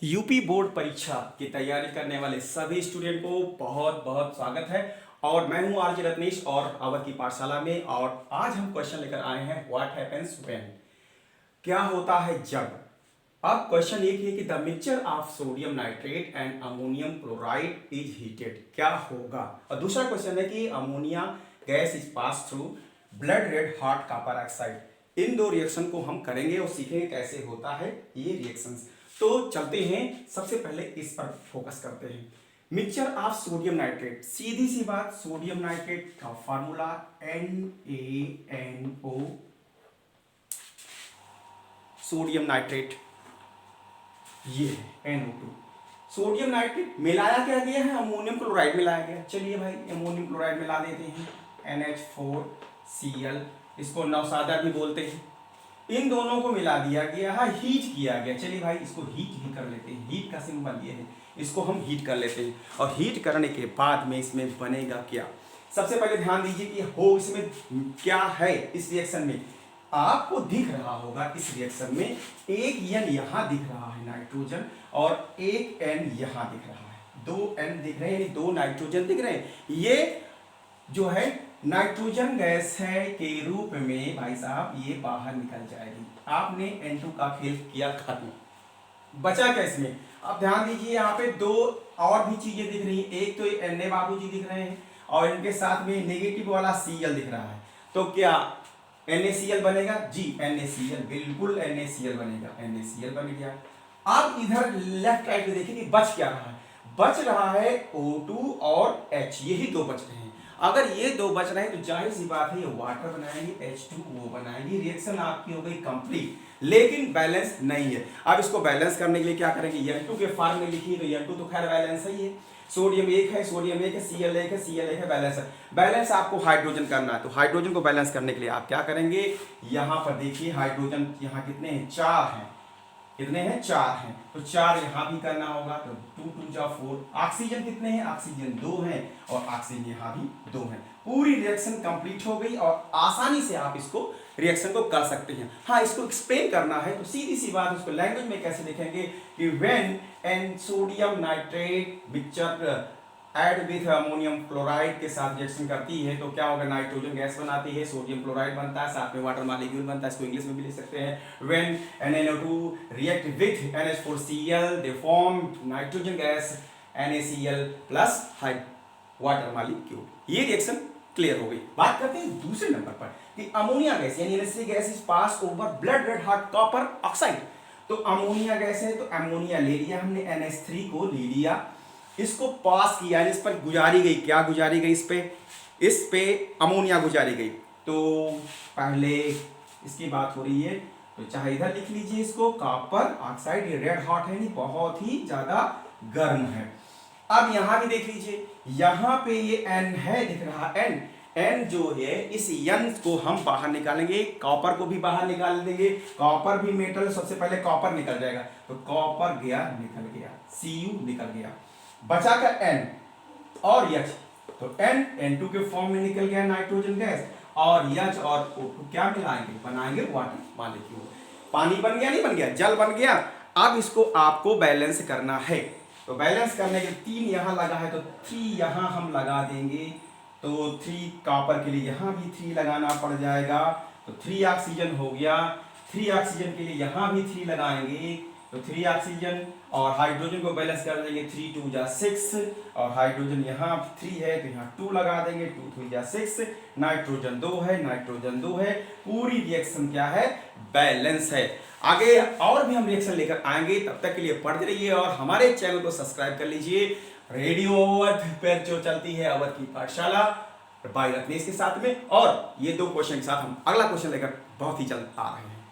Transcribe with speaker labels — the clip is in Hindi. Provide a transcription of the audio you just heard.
Speaker 1: यूपी बोर्ड परीक्षा की तैयारी करने वाले सभी स्टूडेंट को बहुत बहुत स्वागत है। और मैं हूं आरजे रत्नेश और अवर की पाठशाला में। और आज हम क्वेश्चन लेकर आए हैं व्हाट हैपेंस व्हेन, क्या होता है जब। अब क्वेश्चन एक है कि the mixture of sodium nitrate and ammonium chloride is heated, क्या होगा। और दूसरा क्वेश्चन है कि ammonia gas is pass through blood red hot copper oxide. इन दो रिएक्शन को हम करेंगे और सीखेंगे कैसे होता है ये रिएक्शंस। तो चलते हैं, सबसे पहले इस पर फोकस करते हैं। मिक्सचर ऑफ सोडियम नाइट्रेट, सीधी सी बात, सोडियम नाइट्रेट का फार्मूला NaNO, सोडियम नाइट्रेट ये है NO2। सोडियम नाइट्रेट मिलाया क्या गया है, अमोनियम क्लोराइड मिलाया गया। चलिए भाई अमोनियम क्लोराइड मिला देते हैं, NH4Cl, इसको नौसादा भी बोलते हैं। इन दोनों को मिला दिया गया है, हीट किया गया। चलिए भाई इसको हीट ही कर लेते हैं, हीट का सिंबल ये है, इसको हम हीट कर लेते हैं। और हीट करने के बाद में इसमें बनेगा क्या, सबसे पहले ध्यान दीजिए कि हो इसमें क्या है। इस रिएक्शन में आपको दिख रहा होगा, इस रिएक्शन में एक N यहां दिख रहा है नाइट्रोजन, और एक N यहां दिख रहा है। दो N दिख रहे हैं, दो नाइट्रोजन दिख रहे हैं। ये जो है नाइट्रोजन गैस है के रूप में भाई साहब ये बाहर निकल जाएगी। आपने N2 का खेल किया खत्म, बचा क्या इसमें। अब ध्यान दीजिए यहाँ पे दो और भी चीजें दिख रही हैं। एक तो Na बाबूजी दिख रहे हैं और इनके साथ में नेगेटिव वाला Cl दिख रहा है। तो क्या NaCl बनेगा जी, NaCl, बिल्कुल NaCl बनेगा, NaCl बन गया। अब इधर लेफ्ट राइट में देखिए कि बच क्या रहा है, बच रहा है O2 और H, यही दो बच रहे हैं। अगर ये दो बच रहे हैं तो जाहिर सी बात है ये वाटर बनाएंगे, H2O बनाएंगे, रिएक्शन आपकी हो गई कंप्लीट। लेकिन बैलेंस नहीं है। अब इसको बैलेंस करने के लिए क्या करेंगे, N2 के फॉर्म में लिखिए तो N2 तो खैर बैलेंस ही है, सोडियम एक है, सोडियम एक है, Cl एक है, Cl एक है, बैलेंस है। बैलेंस आपको हाइड्रोजन करना है, तो हाइड्रोजन को बैलेंस करने के लिए आप क्या करेंगे, यहां पर देखिए हाइड्रोजन यहां कितने हैं, 4 हैं। कितने हैं, 4 हैं, तो 4 यहां भी करना होगा, तो 2 2 जा 4। ऑक्सीजन कितने हैं, ऑक्सीजन 2 हैं, और ऑक्सीजन यहां भी 2 हैं। पूरी रिएक्शन कंप्लीट हो गई और आसानी से आप इसको रिएक्शन को कर सकते हैं। हाँ, इसको एक्सप्लेन करना है तो सीधी सी बात, उसको लैंग्वेज में कैसे लिखेंगे कि when an sodium nitrate mixture add with ammonium chloride के साथ रिएक्शन करती है तो क्या होगा, नाइट्रोजन गैस बनाती है, सोडियम क्लोराइड बनता है, साथ में वाटर मॉलिक्यूल बनता है। इसको इंग्लिश में भी लिख सकते हैं, when NaNO2 react with NH4Cl they form nitrogen gas NaCl plus water molecule. ये रिएक्शन क्लियर हो गई। बात करते हैं दूसरे नंबर पर कि अमोनिया गैस यानी NH3 gas is pass over blood red hot copper oxide. तो अमोनिया गैस है तो अमोनिया ले लिया हमने, NH3 को ले लिया, इसको पास किया, इस पर गुजारी गई, क्या गुजारी गई, इस पे अमोनिया गुजारी गई। तो पहले इसकी बात हो रही है तो चाहे इधर लिख लीजिए इसको, कॉपर ऑक्साइड, ये रेड हॉट है, नहीं बहुत ही ज्यादा गर्म है। अब यहां भी देख लीजिए, यहां पे ये N है, दिख रहा N जो है, इस N को हम बाहर निकालेंगे, कॉपर को भी बाहर निकाल देंगे। कॉपर भी मेटल, सबसे पहले कॉपर निकल जाएगा, तो कॉपर गया, निकल गया, Cu निकल गया, बचा का N और H, तो N N2 के फॉर्म में निकल गया नाइट्रोजन गैस, और H और O2 क्या मिलाएंगे, बनाएंगे वाटर मॉलिक्यूल। पानी बन गया, नहीं बन गया, जल बन गया। अब इसको आपको बैलेंस करना है, तो बैलेंस करने के 3 यहां लगा है तो 3 यहां हम लगा देंगे, तो 3 कॉपर के लिए यहां भी 3 लगाना पड़ जाएगा, तो 3 ऑक्सीजन हो गया। 3 ऑक्सीजन के लिए यहां भी 3 लगाएंगे, तो 3 ऑक्सीजन, और हाइड्रोजन को बैलेंस कर देंगे, 3 2 जा 6, और हाइड्रोजन यहाँ 3 है तो यहाँ 2 लगा देंगे, 2 3 जा 6, नाइट्रोजन 2 है, नाइट्रोजन 2 है। पूरी रिएक्शन क्या है, बैलेंस है। आगे और भी हम रिएक्शन लेकर आएंगे, तब तक के लिए पढ़ते रहिए और हमारे चैनल को सब्सक्राइब कर लीजिए। रेडियो अवध पर जो चलती है अवध की पाठशाला बाय रत्नेश के साथ में, और ये 2 क्वेश्चन के साथ हम अगला क्वेश्चन लेकर बहुत ही जल्द आ रहे हैं।